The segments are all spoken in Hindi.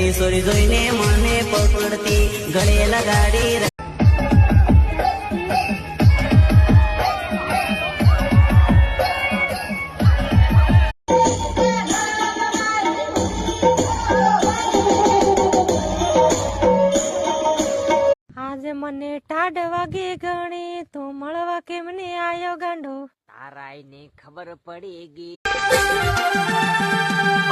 ઘરની સોરી જોઈને મને પકડતી ગળે લગાડી મને ટાઢ વાગે ગણે તો મળવા કેમ ને આયો ગાંડો તારાય ને ખબર પડી ગઈ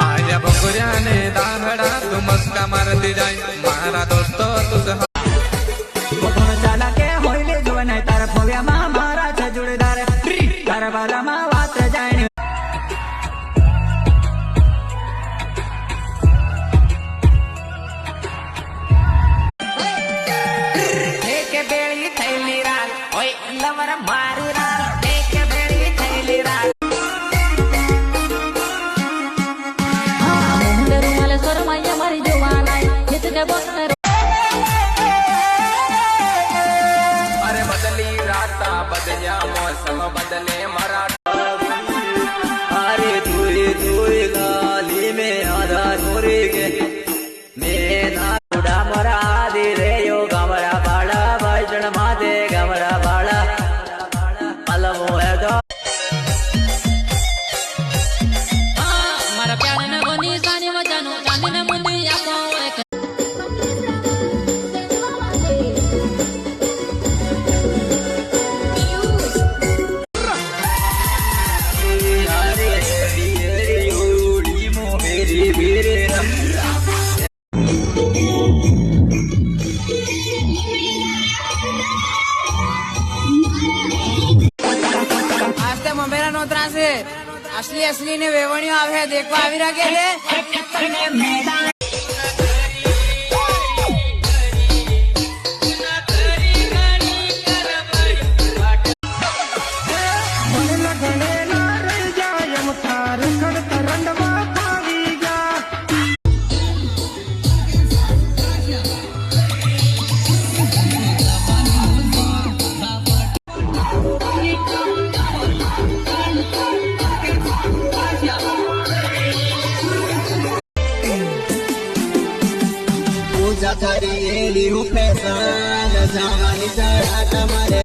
आया बकुरिया ने दांगड़ा तू मस्का मारती जाए मारा दोस्तो तुझ चाला के होइले जुवन तार फोव्या मा मारा छ जुड़दार तार बाला मा वात जाने एक बेड़ी थैली राल ओए लवर मारू राल एक बेड़ी थैली राल अरे बदली राता बदलिया मौसम बदले मराठा अरे तुई लाली में आधा छोरी के मैं ना उड़ा मरा दे रे यो गमरा बाड़ा भाईजन मादे गमरा बाड़ा अलमो है दो મારા પ્યારને ગોની સાની મજાનો ચાંદીને મુંદી આપો એક मेरा नोतरा से असली ने वेवणियों आवे देखवा आवी राखे रे પૂજા કરી એલી હું ફેશન જવાની જરા તમારે